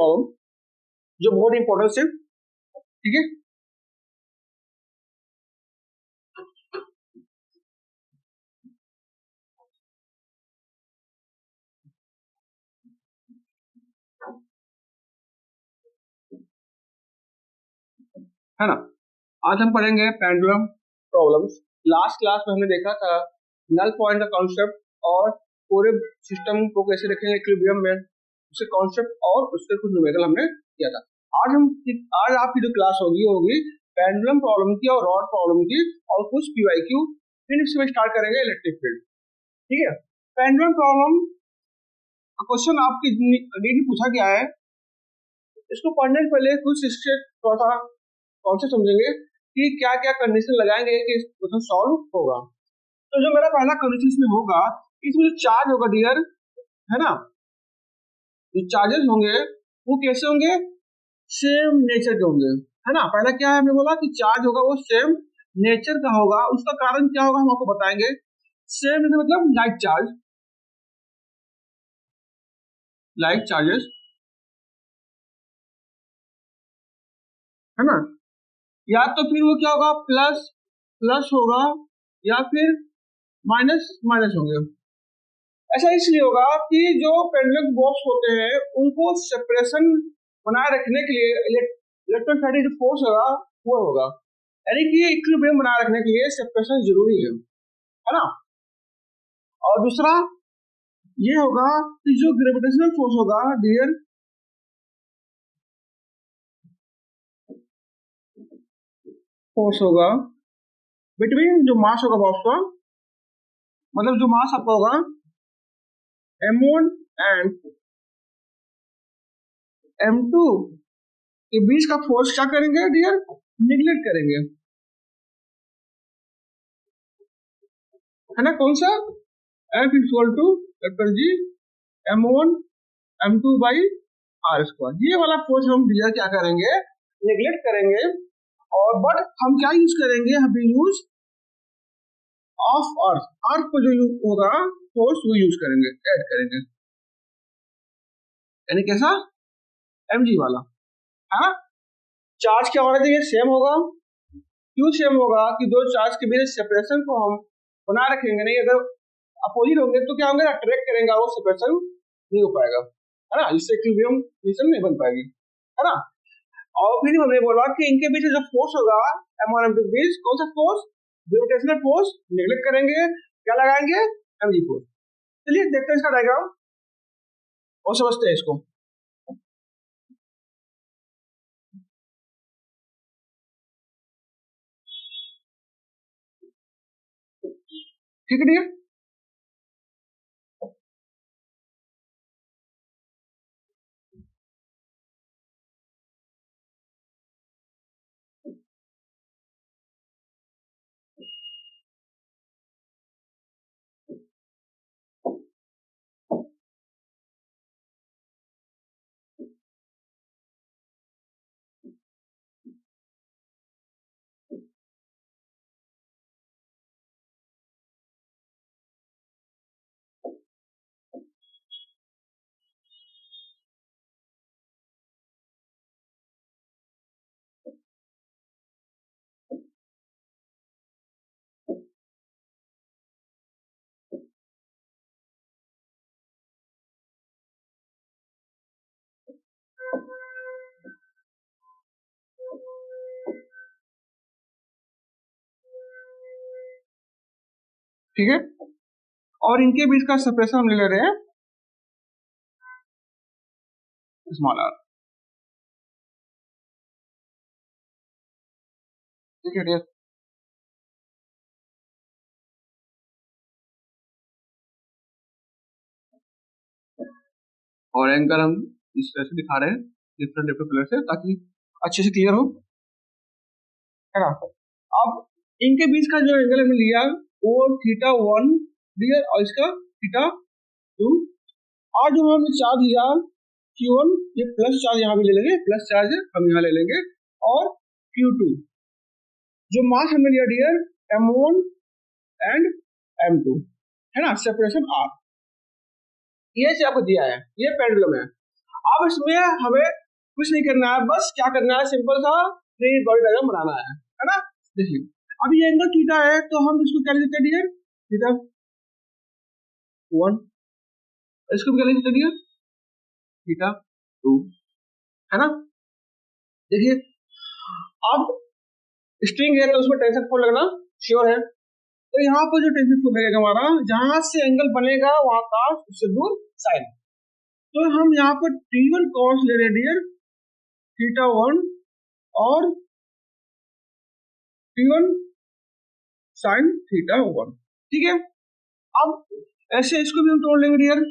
Problem जो बहुत important है, ठीक है। है ना, आज हम पढ़ेंगे पेंडुलम प्रॉब्लम्स। लास्ट क्लास में हमने देखा था नल पॉइंट का कॉन्सेप्ट और पूरे सिस्टम को कैसे रखेंगे इक्विलिब्रियम में, उसके कॉन्सेप्ट और उसके कुछ न्यूमेरिकल हमने किया था। आज आपकी जो क्लास होगी पेंडुलम प्रॉब्लम की और रॉड प्रॉब्लम की और कुछ पीवाईक्यू, फिर इसमें स्टार्ट करेंगे इलेक्ट्रिक फील्ड, ठीक है। पेंडुलम प्रॉब्लम क्वेश्चन आपकी नीट में पूछा गया है, इसको पढ़ने से पहले कुछ इसके थोड़ा सा कॉन्सेप्ट समझेंगे कि क्या क्या कंडीशन लगाएंगे कि क्वेश्चन सॉल्व होगा। तो जो मेरा पहला कंडीशन इसमें होगा, इसमें जो चार्ज होगा डियर, है ना, जो चार्जेस होंगे वो कैसे होंगे, सेम नेचर के होंगे, है ना। पहला क्या है, हमने बोला कि चार्ज होगा वो सेम नेचर का होगा। उसका कारण क्या होगा हम आपको बताएंगे। सेम मतलब लाइक चार्ज, लाइक चार्जेस, है ना, या तो फिर वो क्या होगा प्लस प्लस होगा या फिर माइनस माइनस होंगे। ऐसा इसलिए होगा कि जो पेंडुलम बॉक्स होते हैं उनको सेपरेशन बनाए रखने के लिए इलेक्ट्रोस्टैटिक जो फोर्स होगा वो होगा, यानी कि इक्विलिब्रियम बनाए रखने के लिए सेपरेशन जरूरी है ना। और दूसरा ये होगा कि जो ग्रेविटेशनल फोर्स होगा डियर, फोर्स होगा बिटवीन जो मास होगा बॉक्स का, मतलब जो मास आपका होगा m1 एंड m2 के बीच का फोर्स क्या करेंगे डियर, निगलेक्ट करेंगे, है ना। कौन सा, F equal to vector G m1 m2 by r square, ये वाला फोर्स हम डियर क्या करेंगे, निगलेक्ट करेंगे। और बट हम क्या यूज करेंगे, हम यूज ऑफ अर्थ, अर्थ को जो होगा फोर्स वो यूज करेंगे, ऐड करेंगे, यानी कैसा, mg वाला। हाँ, चार्ज क्या होना चाहिए, सेम होगा। क्यों सेम होगा कि दो चार्ज के बीच सेपरेशन को हम बना रखेंगे, नहीं अगर अपोजिट होंगे तो क्या होंगे, अट्रैक्ट करेंगे, वो सेपरेशन नहीं हो पाएगा, है ना, इससे इक्विलिब्रियम कंडीशन नहीं बन पाएगी, है ना। और फिर हमने बोला कि इनके बीच जो फोर्स होगा m1 m2 के बीच, कौन सा फोर्स, ग्रेविटेशनल फोर्स, निगलेक्ट करेंगे, क्या लगाएंगे, mg फोर्स। चलिए देखते हैं इसका डायग्राम और समझते हैं इसको। ठीक है डियर, ठीक है। और इनके बीच का सेपरेशन हम ले रहे हैं स्मॉल आर, ठीक है डियर। और एंगल हम इस तरह से दिखा रहे हैं डिफरेंट डिफरेंट कलर से, ताकि अच्छे से क्लियर हो, है ना। अब इनके बीच का जो एंगल हमने लिया वो θ1 डियर, और इसका θ2, और जो हमने चार्ज लिया Q1, ये प्लस चार्ज यहाँ भी ले लेंगे, प्लस चार्ज हम यहाँ ले लेंगे, और Q2 जो मास हमने लिया डियर m1 एंड m2, है ना, सेपरेशन r, ये आपको दिया है, ये पेंडुलम है। अब इसमें हमें कुछ नहीं करना है, बस क्या करना है, सिंपल सा फ्री बॉडी डायग्राम बनाना है ना। देखिए अब ये एंगल थीटा है तो हम इसको क्या लिखते हैं डियर, थीटा 1, इसको क्या लिखते हैं डियर, थीटा 2, है ना। देखिए अब स्ट्रिंग है तो उसमें टेंशन फोर्स लगना श्योर है, तो यहाँ पर जो टेंशन फोर्स लगेगा हमारा, जहां से एंगल बनेगा वहां का उससे दूर साइन, तो हम यहाँ पर T1 cos ले रहे डियर थीटा 1 और T1 sin थीटा 1, ठीक है। अब ऐसे इसको भी हम तोड़ लेंगे डियर,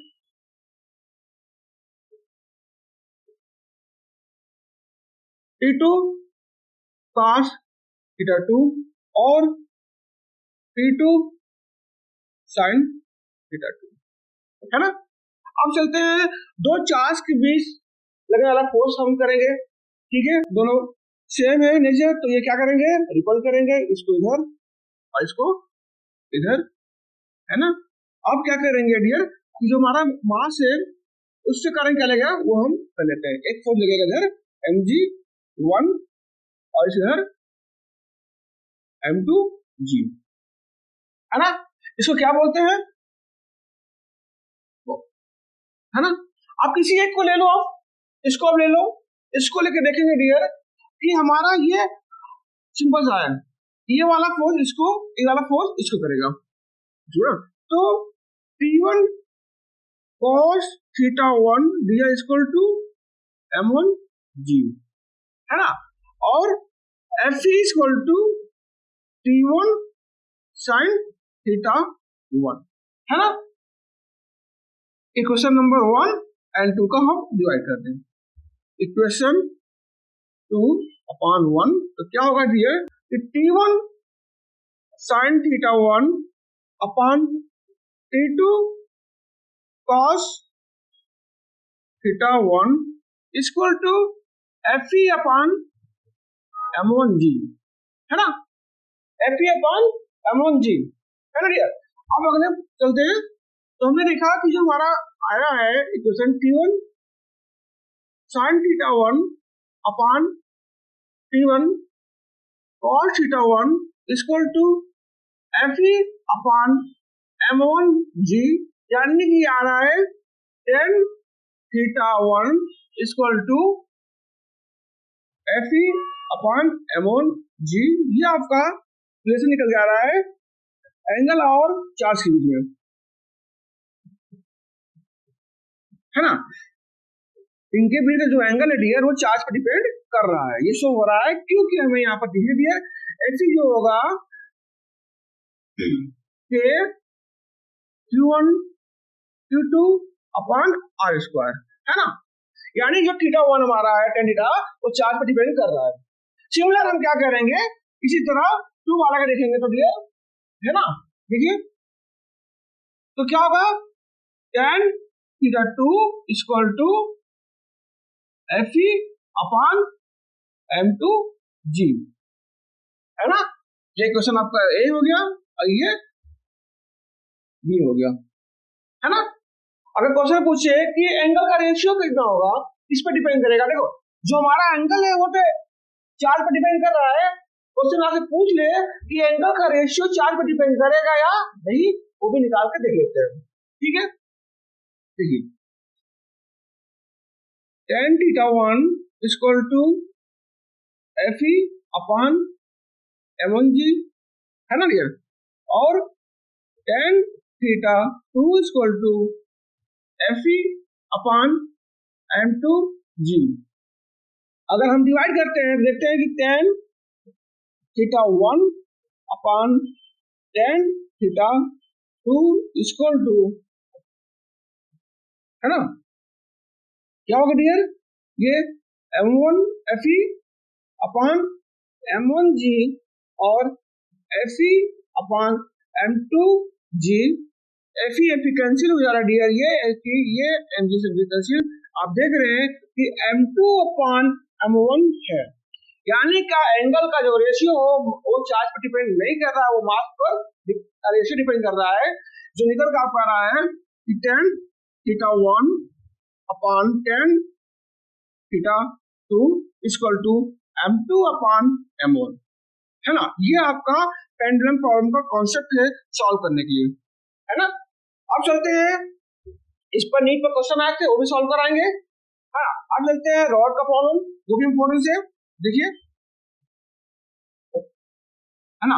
T2 cos थीटा 2 और T2 sin थीटा 2, है ना। अब चलते हैं दो चार्ज के बीच लगने वाला फोर्स हम करेंगे, ठीक है, दोनों सेम है नेचर, तो ये क्या करेंगे, रिपल करेंगे, इसको इधर और इसको इधर, है ना। अब क्या करेंगे डियर, जो हमारा मास है उससे करंट क्या लगेगा वो हम कर लेते हैं, एक फोर्स लगेगा इधर mg1 और इधर m2g, है ना। इसको क्या बोलते हैं, है ना। आप किसी एक को ले लो, आप इसको अब ले लो, इसको लेके देखेंगे डियर कि हमारा ये सिंपल सा है, ये वाला फोर्स इसको, ये वाला फोर्स इसको करेगा, जुड़ा। तो T1 cos theta 1 dear equal to m1g, है ना, और F equal to T1 sin theta 1, है ना। इक्वेशन नंबर 1 एंड 2 का हम डिवाइड कर दें, इक्वेशन 2/1, तो क्या होगा dear, T1 sin theta 1 upon T2 cos theta 1 equal to Fe upon m1g, है ना, Fe अपॉन m1g, है ना डियर। अब अगले चलते हैं, तो हमने देखा कि जो हमारा आया है equation T1 sin theta 1 upon T1 cos theta 1 equal to Fe upon m1g, यानी कि आ रहा है tan theta 1 equal to Fe upon m1g, ये आपका रिलेशन निकल जा रहा है एंगल और चार्ज के बीच में, है ना। इनके बीच जो एंगल है डियर वो चार्ज पर डिपेंड कर रहा है, ये शो हो रहा है क्योंकि हमें यहाँ पर दिखे डियर ऐसे जो होगा कि Q1 Q2 upon R square, है ना, यानी जो थीटा 1 हमारा है tan थीटा वो चार्ज पर डिपेंड कर रहा है। सिमिलर हम क्या करेंगे, इसी तरह 2 वाला का देखेंगे तो डियर, है ना, देखिए तो क्या होगा, tan theta 2 equal to Fe upon m2g, है ना। ये क्वेश्चन आपका A हो गया और ये B हो गया, है ना। अगर क्वेश्चन पूछे कि एंगल का रेशियो कितना होगा, इस पर डिपेंड करेगा। देखो जो हमारा एंगल है वो तो चार्ज पर डिपेंड कर रहा है, क्वेश्चन आपसे पूछ ले कि एंगल का रेशियो चार्ज पर डिपेंड करेगा या नहीं, वो भी निकाल के देख लेते हैं, ठीक है। देखिए tan theta 1 equal to Fe upon m1g, है ना डियर, और tan theta 2 equal to Fe upon m2g। अगर हम डिवाइड करते हैं देखते हैं कि tan theta 1 upon tan theta 2 equal to, है ना, क्या होगा डियर, ये m1 Fe अपॉन m1g और Fe upon m2g, Fe cancel हो जा रहा है डियर, ये mg से कैंसिल, आप देख रहे हैं कि m2 अपॉन m1 है, यानी का एंगल का जो रेशियो वो चार्ज पर डिपेंड नहीं कर रहा है, वो मास पर रेशियो डिपेंड कर रहा है, जो निकल कर पा रहा है कि tan theta 1 upon tan theta 2 equal to m2 upon m1, है ना। ये आपका पेंडुलम प्रॉब्लम का कॉन्सेप्ट है सॉल्व करने के लिए, है ना। अब चलते हैं इस पर नीट पर क्वेश्चन आए थे, वो भी सॉल्व कराएंगे। हाँ, अब चलते हैं रॉड का प्रॉब्लम, जो भी इंपॉर्टेंस है, देखिए, है ना।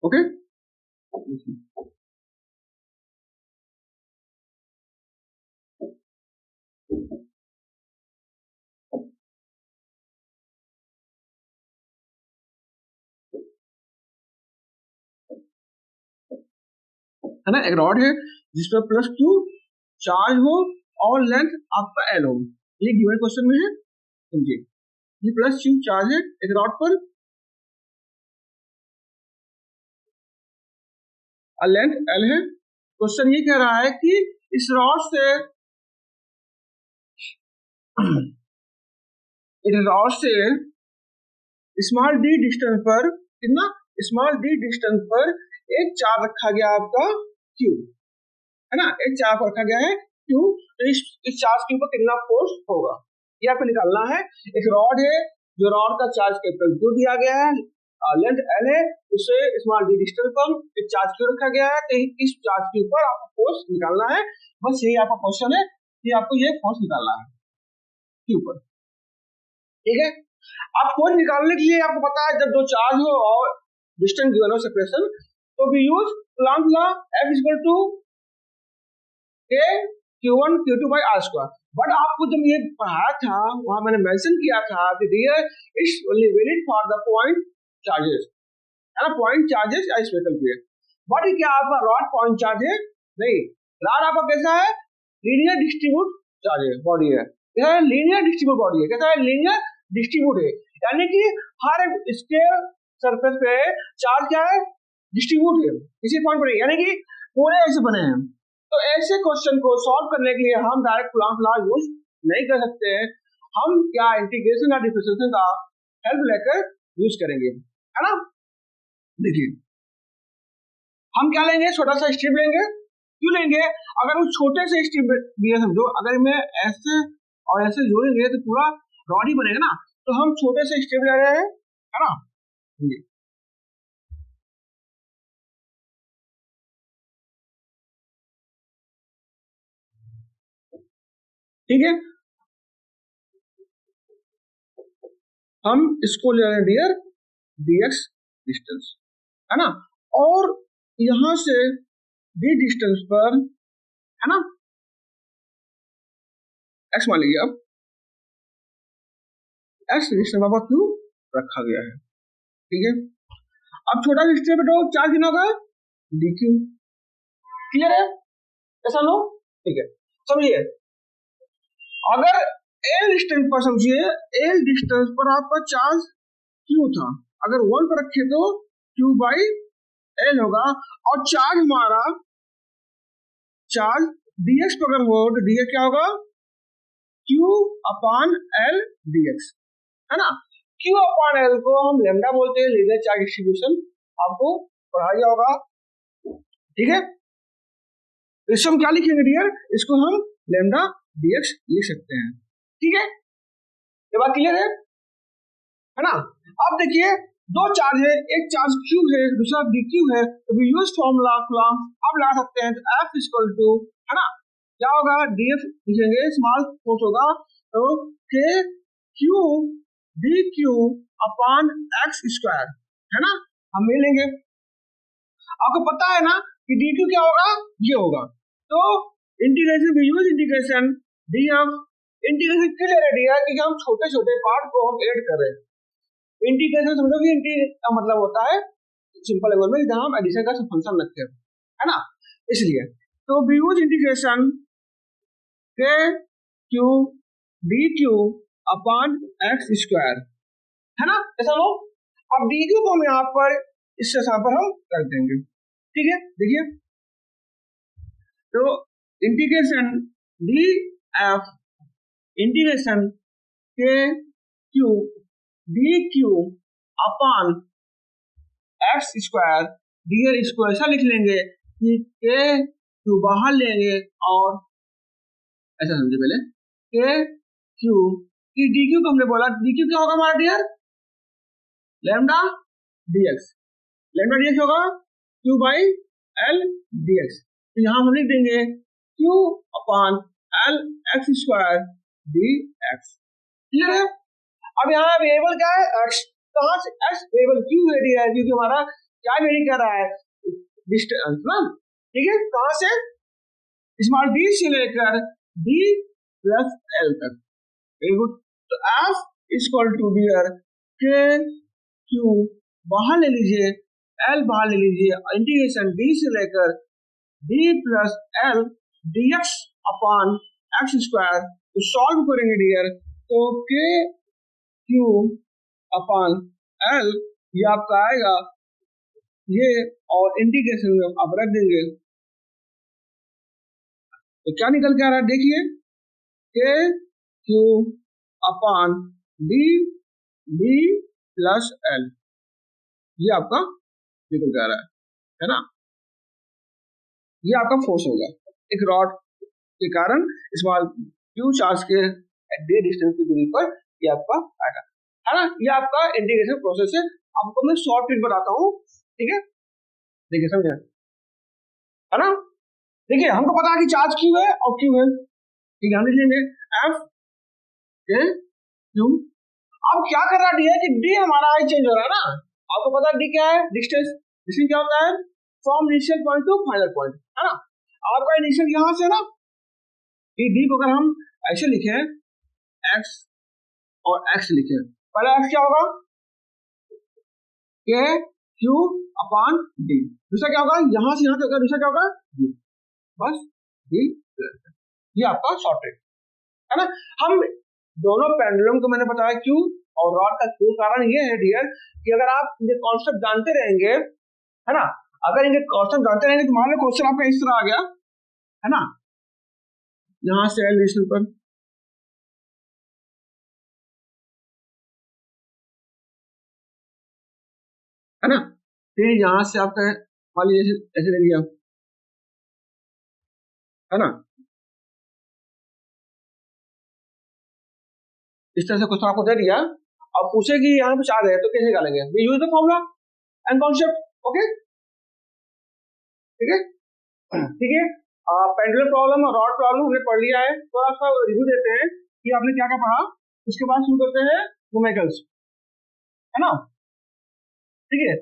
ओके, है ना। एक रॉड है जिसपर प्लस क्यू चार्ज हो और लेंथ आपका एल हो, ये गिवन क्वेश्चन में है, समझिए। ये प्लस क्यू चार्ज है एक रॉड पर, और लेंथ एल है। क्वेश्चन ये कह रहा है कि इस रॉड से इस रॉड से स्मॉल डी डिस्टेंस पर, कितना स्मॉल डी डिस्टेंस पर एक चार्ज रखा गया आपका क्यू, है ना। एक चार्ज रखा गया है क्यू, तो इस चार्ज क्यू पर कितना फोर्स होगा ये आपको निकालना है। एक रॉड है, जो रॉड का चार्ज कैपिटल क्यू दिया गया है, लेंथ एल है, उसे स्मॉल डी डिस्टेंस पर एक चार्ज क्यू रखा गया है, तो इस चार्ज क्यू पर आपको फोर्स निकालना है। बस यही आपका क्वेश्चन है कि आपको ये फोर्स निकालना है क्यू पर, ठीक है। अब फोर्स निकालने के लिए आपको पता है, जब दो चार्ज हो और डिस्टेंस गिवन हो सेपरेशन, तो we use Coulomb's law, F equal to K Q1 Q2 by R square. But आपको जब ये पढ़ाया था, वहां मैंने मेंशन किया था कि dear it's only valid for the point charges, है ना, पॉइंट चार्जेस या स्पेशल पीरियड। बट क्या आपका रॉड पॉइंट चार्ज है? नहीं, रॉड आपका कैसा है? लीनियर डिस्ट्रीब्यूट चार्ज है, बॉडी है, कैसा है? लीनियर डिस्ट्रीब्यूट बॉडी है, कैसा है? लीनियर डिस्ट्रीब्यूट है, यानी कि हर एक स्क्वायर सरफेस पे चार्ज क्या है? डिस्ट्रीब्यूट है इसी पॉइंट पर, यानी कि पूरे ऐसे बने हैं। तो ऐसे क्वेश्चन को सॉल्व करने के लिए हम डायरेक्ट कूलॉम्स लॉ यूज नहीं कर सकते हैं, हम क्या इंटीग्रेशन या डिफरेंशिएशन का हेल्प लेकर यूज करेंगे, है ना। देखिए, हम क्या लेंगे? छोटा सा स्ट्रिप लेंगे। क्यों लेंगे? अगर उस छोटे से स्ट्रिप दिया, समझो अगर मैं ऐसे और ऐसे जोड़ेंगे तो पूरा रॉड ही बनेगा ना, तो हम छोटे से स्ट्रिप ले रहे हैं, है ना। ठीक है, हम इसको ले रहे हैं डियर dx डिस्टेंस, है ना। और यहां से d डिस्टेंस पर, है ना, x मान लीजिए। अब x डिस्टेंस पर क्यू रखा गया है, ठीक है। अब छोटा स्ट्रिप तो चार्ज कितना होगा? dq, क्लियर है? ऐसा लो, ठीक है। समझिए, अगर l डिस्टेंस पर, समझिए l डिस्टेंस पर आपका चार्ज q था, अगर 1 पर रखे तो q बाई l होगा, और चार्ज हमारा चार्ज dx पर अगर हो तो dx क्या होगा? q अपॉन l dx, है ना। q अपॉन l को हम लेमडा बोलते हैं, लीनियर चार्ज डिस्ट्रीब्यूशन, आपको पढ़ा गया होगा, ठीक है। इसको हम क्या लिखेंगे डियर? इसको हम लेमडा dx लिख सकते हैं, ठीक है। ये बात क्लियर है ना। अब देखिए, दो चार्ज है, एक चार्ज q है, दूसरा dq है, तो वी यूज फॉर्मूला कूलॉम अब लगा सकते हैं। तो F इक्वल टू, है ना, क्या होगा? df लिखेंगे, स्मॉल फोर्स होगा, तो k q dq upon x square, है ना, हम ले लेंगे। आपको पता है ना कि dq क्या होगा? ये होगा, तो integration we use integration df। Integration क्यों ले रहे हैं? क्योंकि हम छोटे छोटे पार्ट को हम ऐड कर रहे हैं। इंटीग्रेशन समझो कि इंटीग्रेशन का मतलब होता है सिंपल लैंग्वेज में जहां हम एडिशन का फंक्शन रखते हैं, है ना, इसलिए। तो we use integration k q dq upon x square, है ना, ऐसा लो। अब dq को हम यहाँ पर इस स्थान पर हम रख देंगे, ठीक है। देखिए, तो integration df integration k q dq upon x square dear इसको ऐसा लिख लेंगे कि के क्यू बाहर लेंगे और ऐसा समझे पहले के क्यू की डी क्यू को हमने बोला डी क्यू क्या होगा हमारा dear lambda dx, lambda dx होगा क्यू बाई एल डीएक्स। तो यहाँ हम लिख देंगे q upon l x square d x. Clear है? अब यहाँ वेरिएबल क्या है एक्स, कहाँ से एक्स वेरिएबल क्यू वेरी है क्योंकि हमारा क्या वेरी कर रहा है डिस्टेंस ना, ठीक है, कहाँ से स्मॉल डी से लेकर डी प्लस एल तक। Very good. तो F equal to dear k Q बाहर ले लीजिए एल बाहर ले लीजिए, इंटीग्रेशन डी से लेकर D plus L D x upon x square. तो सॉल्व करेंगे डियर तो के क्यू अपॉन एल ये आपका आएगा ये और इंटीग्रेशन में आप रख देंगे तो क्या निकल के आ रहा है देखिए के Q upon D D plus L ये आपका निकल के आ रहा है ना। ये आपका फोर्स होगा एक रॉड के कारण स्मॉल क्यू चार्ज के डी डिस्टेंस की दूरी पर ये आपका आएगा, है ना। ये आपका इंटीग्रेशन प्रोसेस है, आपको मैं शॉर्ट ट्रिक बताता हूँ, ठीक है, देखिए समझे, है ना। देखिए हमको पता है कि चार्ज क्यू है और क्यू है, ठीक है, हम लिख लेंगे एफ ए क्यू। अब क्या कर रहा है कि डी हमारा चेंज हो रहा है ना, आपको पता है डी क्या है डिस्टेंस, डिस्टेंस क्या होता है from initial point two final point, है ना। आपका इनिशियल यहां से ना ये डी को अगर हम ऐसे लिखे एक्स और एक्स लिखे, पहला एक्स क्या होगा के क्यू अपॉन डी, दूसरा क्या होगा यहां से यहां तक, दूसरा क्या होगा डी, बस डी, ये आपका शॉर्ट ट्रिक है ना। हम दोनों पेंडुलम को मैंने बताया क्यू और रॉड का क्यू, कारण ये है डियर कि अगर आप ये कॉन्सेप्ट जानते रहेंगे, है ना, अगर इनके कॉन्सेप्ट जानते रहेंगे तो मान लो क्वेश्चन आपका इस तरह आ गया, है ना, यहां से एल डिस्टेंस पर, है ना, फिर यहां से आपका मान लीजिए ऐसे ले लिया, है ना, इस तरह से क्वेश्चन आपको दे दिया और पूछे कि यहाँ पे चार्ज है तो कैसे निकालेंगे, we use the formula and concept, okay, ठीक है, ठीक है। पेंडुलम प्रॉब्लम और रॉड प्रॉब्लम हमने पढ़ लिया है, थोड़ा सा रिव्यू देते हैं कि आपने क्या क्या पढ़ा, उसके बाद शुरू करते हैं न्यूमेरिकल्स, है ना, ठीक है।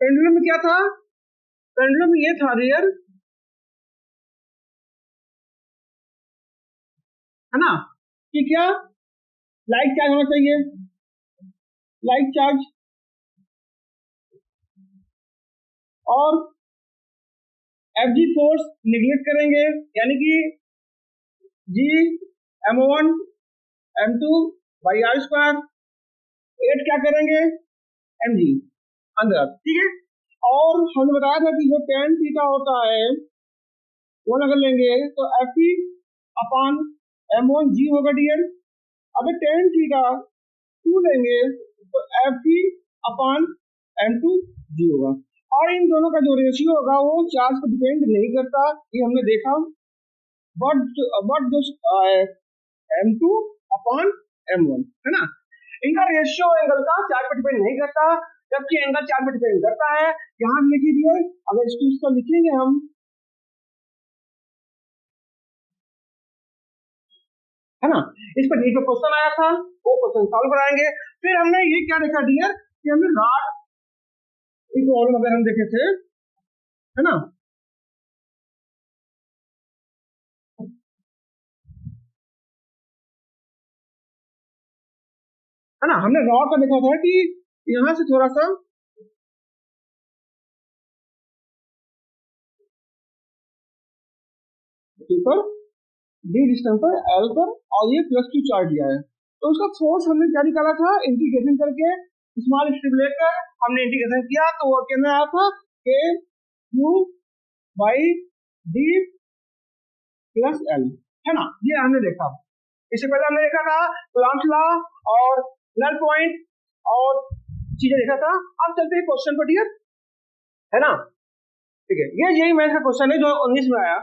पेंडुलम में क्या था, पेंडुलम में ये था डियर, है ना, कि क्या लाइक चार्ज होना चाहिए, लाइक चार्ज, और एफ जी फोर्स निगलेक्ट करेंगे, यानी कि जी m1 m2 by r square, 8 क्या करेंगे mg अंदर, ठीक है। और हमने बताया था कि जो tan थीटा होता है वो अगर लेंगे तो F E upon m1 g होगा डियर, अगर tan थीटा 2 लेंगे तो F E upon m2 g होगा, और इन दोनों का जो रेशियो होगा वो चार्ज पर डिपेंड नहीं करता, ये हमने देखा, बट जो m2 अपॉन m1, है ना, इनका रेशियो एंगल का चार्ज पर डिपेंड नहीं करता, जबकि एंगल चार्ज पर डिपेंड करता है। यहां लिखी दिए, अगर इसको इसका लिखेंगे हम, है ना, इस पर नीचे क्वेश्चन आया था, वो क्वेश्चन सॉल्व कराएंगे। फिर हमने ये क्या देखा डियर कि हमने रॉड एक प्रॉब्लम अगर हम देखे थे, है ना, है ना, हमने रॉड का देखा था कि यहां से थोड़ा सा ऊपर डी डिस्टेंस पर एल पर और ये प्लस क्यू चार्ज दिया है, तो उसका फोर्स हमने क्या निकाला था इंटीग्रेशन करके, स्मॉल स्ट्रिप लेकर हमने इंटीग्रेशन किया तो वो कितना आया था के Q by D plus L, है ना, ये हमने देखा। इससे पहले हमने देखा था कूलम्ब्स लॉ और नल पॉइंट और चीजें देखा था। अब चलते हैं क्वेश्चन पर, डियर, है ना। ठीक है, ये यही मैथ का क्वेश्चन है जो 19 में आया।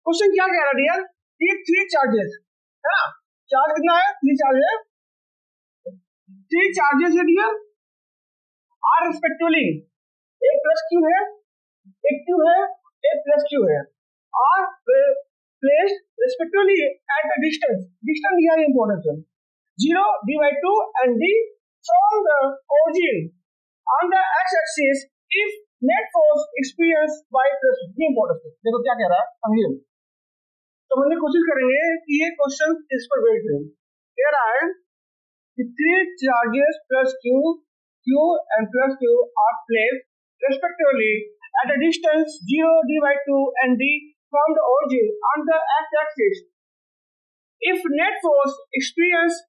क्वेश्चन क्या कह रहा है डियर, ये 3 चार्जेस है ना, चार्ज कितना है, 3 चार्ज है, 3 चार्जेस है डियर, आर रिस्पेक्टिवली एक प्लस क्यू है, एक क्यू है, एक प्लस क्यू है, are placed respectively at the distance, distance दिया है इंपॉर्टेंट है, 0 d by 2 and d from the origin on the x-axis if net force experienced by pressure। ये इंपॉर्टेंट है, देखो क्या कह रहा है, समझिए, समझने की कोशिश करेंगे कि ये क्वेश्चन इस पर बेस्ड है। कह रहा है कि 3 charges plus q and plus q are placed respectively at a distance 0 d by 2 and d from the origin on the x-axis if net force experienced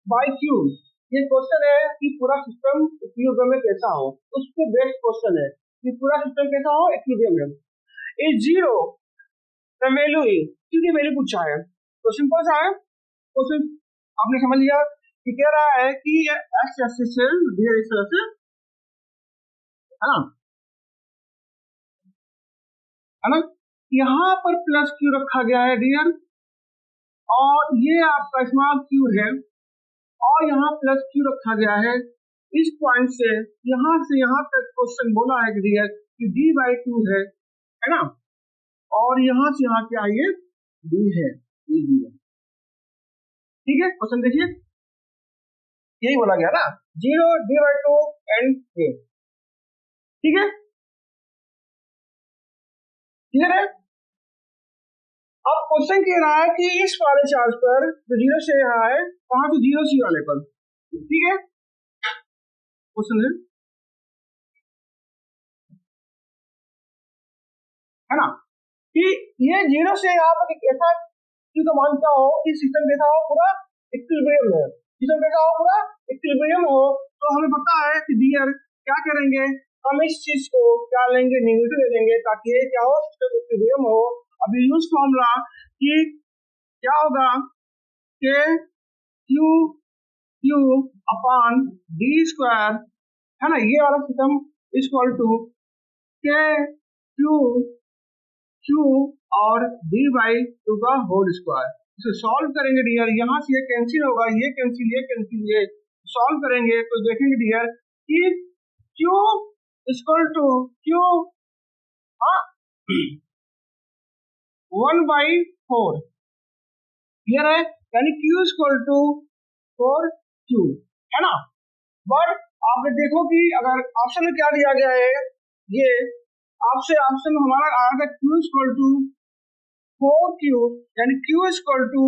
by q। ये क्वेश्चन है कि पूरा सिस्टम इक्विलिब्रियम में कैसा हो, उस पे based question है कि पूरा सिस्टम कैसा हो, इक्विलिब्रियम में। इज 0 द वैल्यू ए, क्योंकि वैल्यू पूछा है तो सिंपल सा है क्वेश्चन, आपने समझ लिया कि कह रहा है कि एक्स एक्सिस से डियर इस तरह से, है ना, है ना, यहाँ पर प्लस क्यू रखा गया है डियर, और ये आपका स्मॉल क्यू है, और यहाँ प्लस क्यू रखा गया है। इस पॉइंट से यहाँ तक क्वेश्चन बोला है कि डियर कि डी बाई 2 है ना, और यहाँ से यहाँ क्या है, डी है, ये डी है। ठीक है, क्वेश्चन देखिए, यही बोला गया ना, 0 डी बाई 2 एंड ए। ठीक है, क्लियर है। अब क्वेश्चन कह रहा है कि इस वाले चार्ज पर जो 0 से यहाँ है, कहाँ पे, 0 सी वाले पर। ठीक है, क्वेश्चन है ना, कि ये 0 से यहाँ पर ऐसा क्यों तो मानता हो कि सिस्टम कैसा हो, पूरा इक्विलिब्रियम है, सिस्टम कैसा हो, पूरा इक्विलिब्रियम हो, तो हमें पता है कि डियर क्या करेंगे, हम इस चीज को क्या लेंगे, नेगेटिव ले लेंगे, ताकि ये क्या हो, सिस्टम इक्विलिब्रियम हो। अभी यूज फॉर्मूला कि क्या होगा के Q Q upon D square, है ना, ये वाला सिस्टम इक्वल टू के क्यू क्यू और डी बाई 2 का होल स्क्वायर। इसे सॉल्व करेंगे डियर, यहाँ से ये कैंसिल होगा, ये कैंसिल, ये सॉल्व करेंगे तो देखेंगे डियर कि q equal to q 1/4, clear है, यानी क्यू इक्वल टू 4q, है ना। बट आप देखो कि अगर ऑप्शन में क्या दिया गया है, ये आपसे ऑप्शन में हमारा आया था q इक्वल टू 4q, यानी q equal to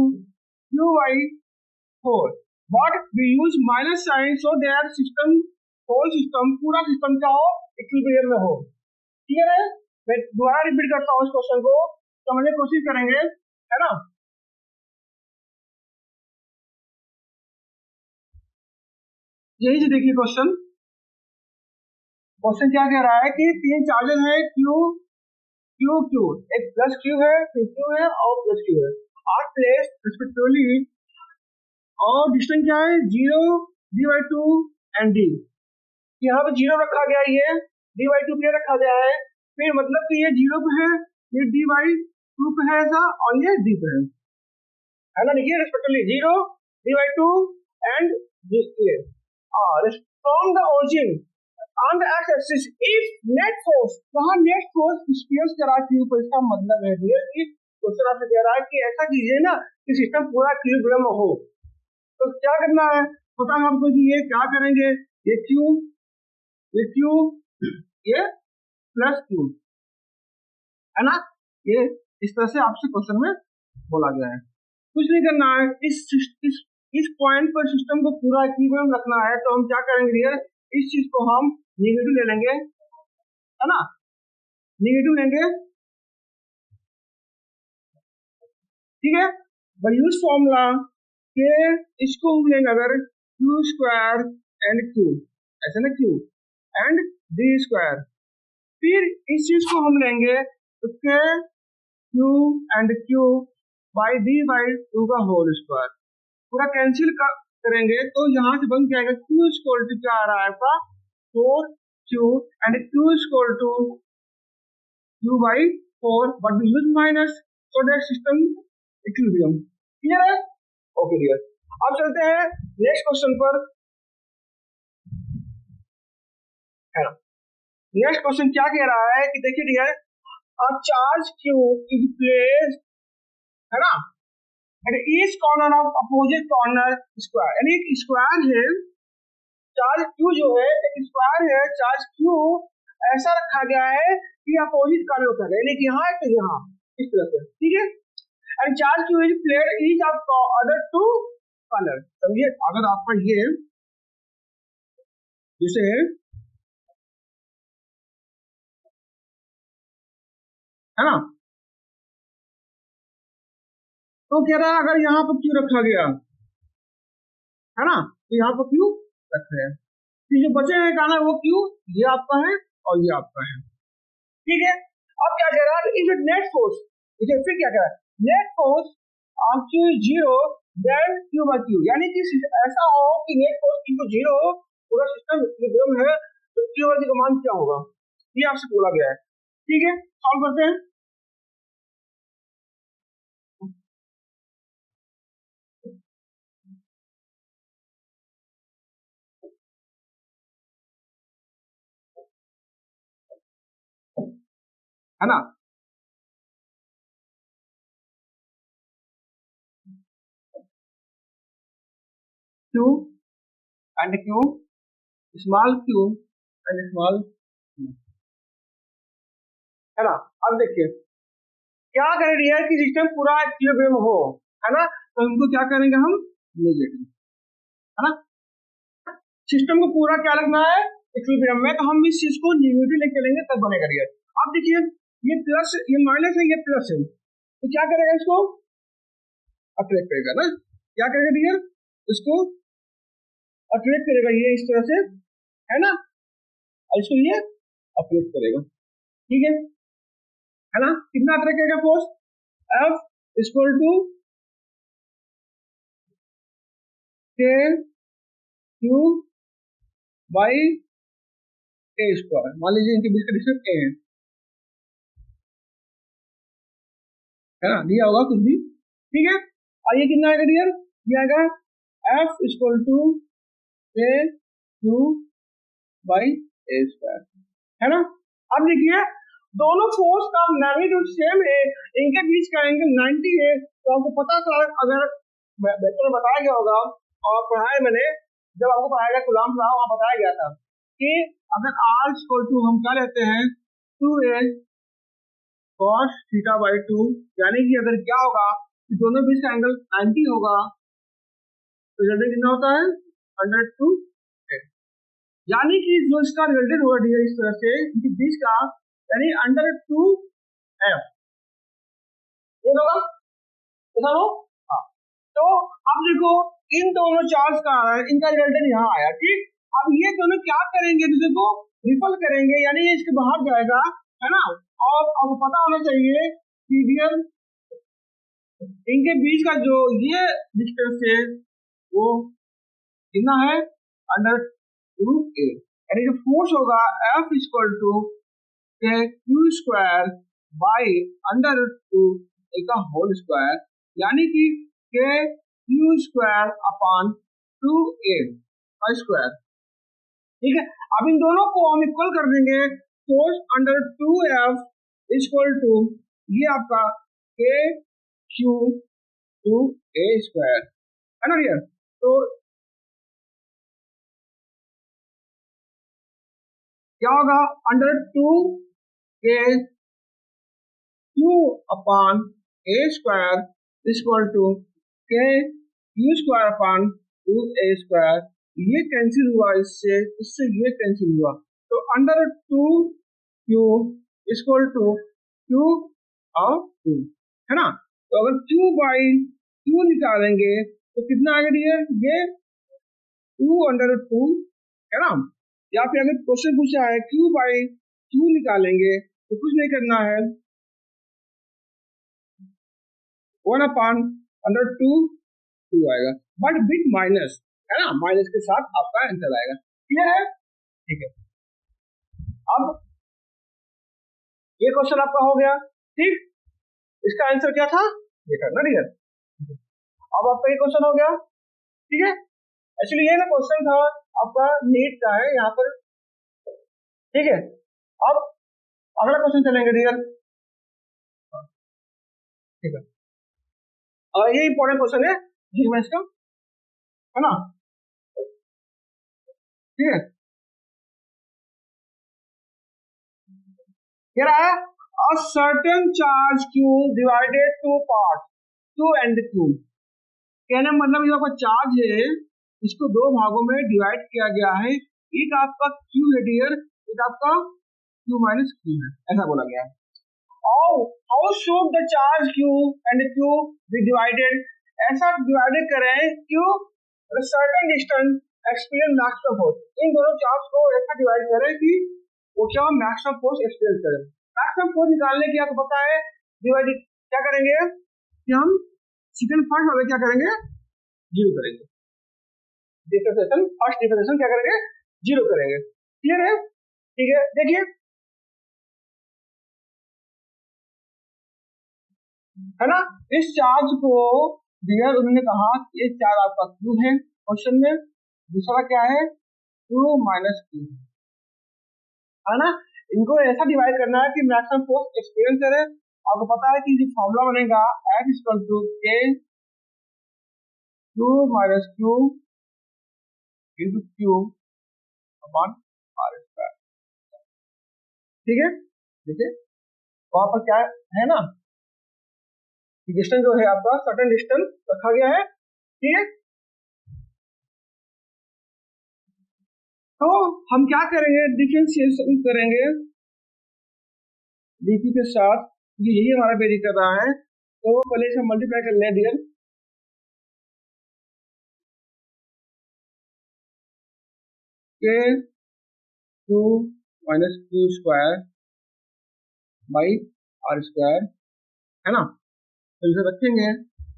q/4, but we use minus sign so that system, whole system, पूरा सिस्टम क्या हो, इक्विलिब्रियम में हो। क्लियर है, मैं दोबारा रिपीट करता हूँ इस क्वेश्चन को, समझने की कोशिश करेंगे, है ना। यही से देखिए क्वेश्चन, क्वेश्चन क्या कह रहा है कि 3 चार्जेस है, क्यू क्यू क्यू, एक प्लस क्यू है, फिर क्यू है और प्लस क्यू है, आर प्लेस रिस्पेक्टिवली, और डिस्टेंस क्या है, 0 डी बाई 2 एंड डी, यहाँ पे 0 रखा गया है, ये डी बाई 2 पे रखा गया है, फिर मतलब कि ये 0 पे है, ये डी बाई 2 पे है ऐसा, और ये डी पे है ना, देखिए respectively 0 d by 2 and d, और from the origin on the x axis if net force, वहां नेट फोर्स एक्सपीरियंस करा क्यू पर, इसका मतलब है कि क्वेश्चन आपसे कह रहा है कि ऐसा कीजिए ना कि सिस्टम पूरा इक्विलिब्रियम में हो, तो क्या करना है, पता है आपको कि ये क्या करेंगे, ये क्यू ये प्लस क्यू, है ना, ये इस तरह से आपसे क्वेश्चन में बोला गया है। कुछ नहीं करना है, इस पॉइंट पर सिस्टम को पूरा इक्विलिब्रियम रखना है, तो हम क्या करेंगे डियर, इस चीज को हम नेगेटिव ले लेंगे, है ना, नेगेटिव लेंगे, ठीक है, यूज फॉर्मूला के इसको हम लेंगे अगर क्यू स्क्वायर एंड क्यू, ऐसे ना, क्यू एंड डी स्क्वायर, फिर इस चीज को हम लेंगे तो के Q and Q by D by 2 का होल स्क्वायर, पूरा कैंसिल करेंगे तो यहाँ से बन जाएगा Q इक्वल टू क्या आ रहा है आपका 4Q and Q equal to Q by 4 but we use minus so that system equilibrium clear है ओके डियर। अब चलते हैं नेक्स्ट क्वेश्चन पर है ना। नेक्स्ट क्वेश्चन क्या कह रहा है कि देखिए dear a charge Q is placed है ना at each corner of opposite corner square यानी एक स्क्वायर है चार्ज Q जो है एक स्क्वायर है चार्ज Q ऐसा रखा गया है कि अपोजिट कॉर्नर पर यानी कि यहाँ तो यहाँ इस तरह से ठीक है and charge Q is placed each of other two corner. समझिए अगर आपका ये जैसे है ना तो कह रहा है अगर यहाँ पर Q रखा गया है ना तो यहाँ पर Q रख रहे हैं तो जो बचे हैं कॉर्नर वो Q ये आपका है और ये आपका है ठीक है। अब क्या कह रहा है इफ नेट फोर्स इसे फिर क्या कह रहा है net force on Q is 0 then Q by Q यानी कि ऐसा हो कि नेट फोर्स इनको 0 हो पूरा सिस्टम इक्विलिब्रियम है तो Q by Q का मान क्या होगा ये आपसे बोला गया है ठीक है। सॉल्व करते हैं है ना Q and Q small Q and small है ना। अब देखिए क्या करें डियर कि सिस्टम पूरा इक्विलिब्रियम हो है ना तो हमको क्या करेंगे हम नेगेटिव है ना सिस्टम को पूरा क्या लगना है इक्विलिब्रियम में तो हम इस चीज को नेगेटिव लेके चलेंगे तब बनेगा डियर। अब देखिए ये प्लस ये माइनस है ये प्लस है तो क्या करेगा इसको अट्रैक्ट करेगा ना क्या करेगा डियर इसको अट्रैक्ट करेगा ये इस तरह से है ना और इसको ये अट्रैक्ट करेगा ठीक है ना कितना अट्रैक्ट करेगा force F equal to K Q by A square मान लीजिए इनके बीच का डिस्टेंस A है ना दिया होगा कुछ भी ठीक है और ये कितना आएगा डियर ये आएगा F equal to K Q by A square है ना। अब देखिए दोनों फोर्स का मैग्नीट्यूड सेम है इनके बीच का एंगल 90 है तो आपको पता था अगर वेक्टर बताया गया होगा और पढ़ाया मैंने जब आपको पढ़ाया गया कूलम्ब लॉ वहां बताया गया था कि अगर R इक्वल टू हम क्या लेते हैं 2a cos थीटा बाई 2 यानी कि अगर क्या होगा कि दोनों बीच का एंगल 90 होगा तो रिजल्टेंट कितना होता है 102 यानी कि जो इसका रिजल्टेंट होगा डियर इस तरह से इनके बीच का यानी √2f ये होगा ऐसा हो हाँ तो अब देखो इन दोनों चार्ज का इनका रिजल्टेंट यहाँ आया ठीक अब ये दोनों क्या करेंगे दूसरे को रिपल करेंगे यानी ये इसके बाहर जाएगा है ना और अब पता होना चाहिए कि डियर इनके बीच का जो ये डिस्टेंस है वो कितना है √2a यानी जो फोर्स होगा F equal to Q square by √2a का होल स्क्वायर यानी कि K Q square upon 2a का स्क्वायर ठीक है। अब इन दोनों को हम इक्वल कर देंगे फोर्स √2f इक्वल टू ये आपका K Q 2a स्क्वायर है ना डियर तो क्या होगा √2K Q upon A square equal to K Q square upon 2a square ये कैंसिल हुआ इससे इससे ये कैंसिल हुआ तो √2Q इक्वल टू Q और 2 है ना तो अगर Q बाई Q निकालेंगे तो कितना आएगा डियर ये 2√2 है ना या फिर अगर क्वेश्चन पूछा है Q बाई Q निकालेंगे तो कुछ नहीं करना है 1 अपॉन √2 2 आएगा, बट विथ माइनस, है ना, माइनस के साथ आपका आंसर आएगा। क्लियर है? ठीक है, अब ये क्वेश्चन आपका हो गया। ठीक, इसका आंसर क्या था, ये था ना डियर। अब आपका ये क्वेश्चन हो गया। ठीक है, एक्चुअली ये ना क्वेश्चन था आपका नीट का है यहाँ पर। ठीक है, अब अगला क्वेश्चन चलेंगे डियर। ठीक है, और ये इंपॉर्टेंट क्वेश्चन है जीमेंस का, है ना। ठीक है, कह रहा है a certain charge q divided two parts q and q। कहने मतलब ये आपका चार्ज है, इसको दो भागों में डिवाइड किया गया है, एक आपका q है डियर, एक आपका q माइनस q है, ऐसा बोला गया है। How should the charge q and q be divided? ऐसा डिवाइडेड करें q certain distance experience maximum force, इन दोनों चार्ज को ऐसा डिवाइड करें कि वो क्या मैक्सिमम फोर्स एक्सपीरियंस करें। मैक्सिमम फोर्स निकालने की आपको पता है डिवाइड क्या करेंगे कि हम सेकंड फर्स्ट वाले क्या करेंगे, जीरो करेंगे। डिफरेंशिएशन फर्स्ट डिफरेंशिएशन क्या करेंगे, जीरो करेंगे। क्लियर है? ठीक है, देखिए, है ना, इस चार्ज को डियर उन्होंने कहा ये चार्ज आपका क्यू है क्वेश्चन में, दूसरा क्या है क्यू माइनस क्यू, है ना। इनको ऐसा डिवाइड करना है कि मैक्सिमम फोर्स एक्सपीरियंस करे। आपको पता है कि जो फॉर्मूला बनेगा F equal to K Q minus Q into Q upon R square. ठीक है, देखिए वहां पर क्या है ना, डिस्टेंस जो है आपका सर्टेन डिस्टेंस रखा गया है। ठीक है, तो हम क्या करेंगे, डिफरेंशिएशन करेंगे dp के साथ, यही हमारा वेरी कर रहा है, तो पहले इसे मल्टीप्लाई कर लें dear. K q minus q square by r square, है ना। तो इसे रखेंगे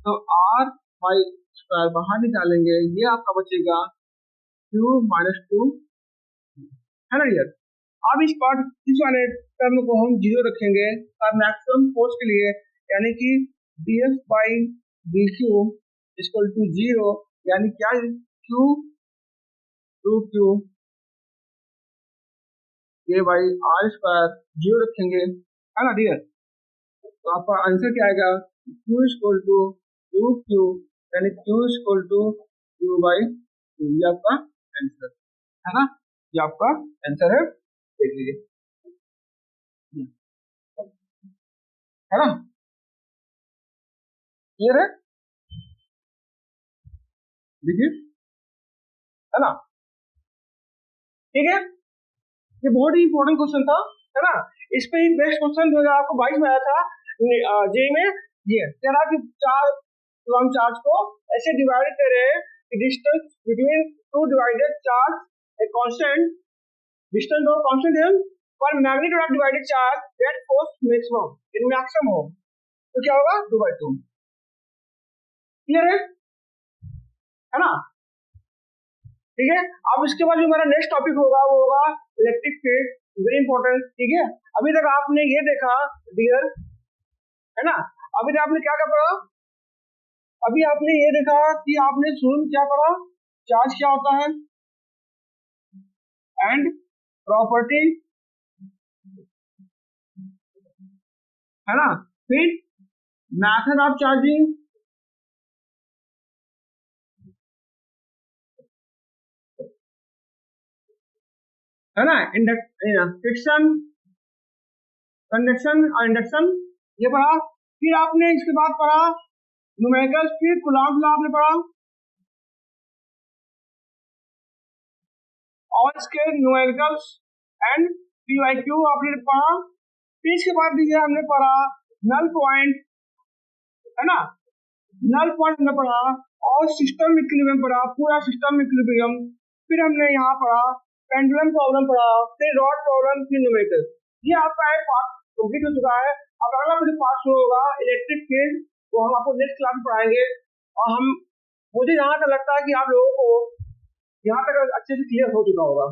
तो आर बाई स्क्वायर बाहर निकालेंगे, ये आपका बचेगा क्यू माइनस टू, है ना डियर। अब इस वाले टर्म को हम जीरो रखेंगे और मैक्सिमम फोर्स के लिए, यानी कि df by d q equal to zero, यानी क्या क्यू टू क्यू के बाई आर स्क्वायर जीरो रखेंगे, है ना डियर। तो आपका आंसर क्या आएगा, q equal to two q, यानी q equal to q by two, ये आपका आंसर है ना, ये आपका आंसर है, देख लीजिए, है ना। क्लियर है? देखिए, है ना। ठीक है, ये बहुत ही इंपॉर्टेंट क्वेश्चन था, है ना। इस पे ही बेस्ट क्वेश्चन 2022 में आया था जे में। ये कह रहा कि चार्ज को ऐसे डिवाइड करें कि distance between two divided charge a constant, distance और कांस्टेंट है, पर magnitude of divided charge that force maximum in maximum हो, तो क्या होगा 2/2। क्लियर है ना। ठीक है, अब इसके बाद जो हमारा नेक्स्ट टॉपिक होगा वो होगा इलेक्ट्रिक फील्ड, वेरी इंपॉर्टेंट। ठीक है, अभी तक आपने ये देखा डियर, है ना, अभी तक आपने क्या क्या पढ़ा, अभी आपने ये देखा कि आपने शुरू में क्या पढ़ा, चार्ज क्या होता है एंड प्रॉपर्टी, है ना, फिर मैथड ऑफ चार्जिंग, है ना, फ्रिक्शन, कंडक्शन और इंडक्शन, ये पढ़ा। फिर आपने इसके बाद पढ़ा न्यूमेरिकल्स, फिर कूलॉम्स लॉ आपने पढ़ा और इसके न्यूमेरिकल्स एंड पीवाईक्यू आपने पढ़ा। फिर इसके बाद देखिए हमने पढ़ा नल पॉइंट, है ना, नल पॉइंट हमने पढ़ा और सिस्टम इक्विलिब्रियम पढ़ा, पूरा सिस्टम इक्विलिब्रियम। फिर हमने यहाँ पढ़ा पेंडुलम प्रॉब्लम पढ़ा, फिर रॉड प्रॉब्लम, फिर न्यूमेरिकल। ये आपका एक पार्ट कंप्लीट हो चुका है। अब अगला मुझे पार्ट होगा इलेक्ट्रिक फील्ड, वो हम आपको नेक्स्ट क्लास में पढ़ाएंगे। और हम मुझे यहाँ तक लगता है कि आप लोगों को यहाँ तक अच्छे से क्लियर हो चुका होगा।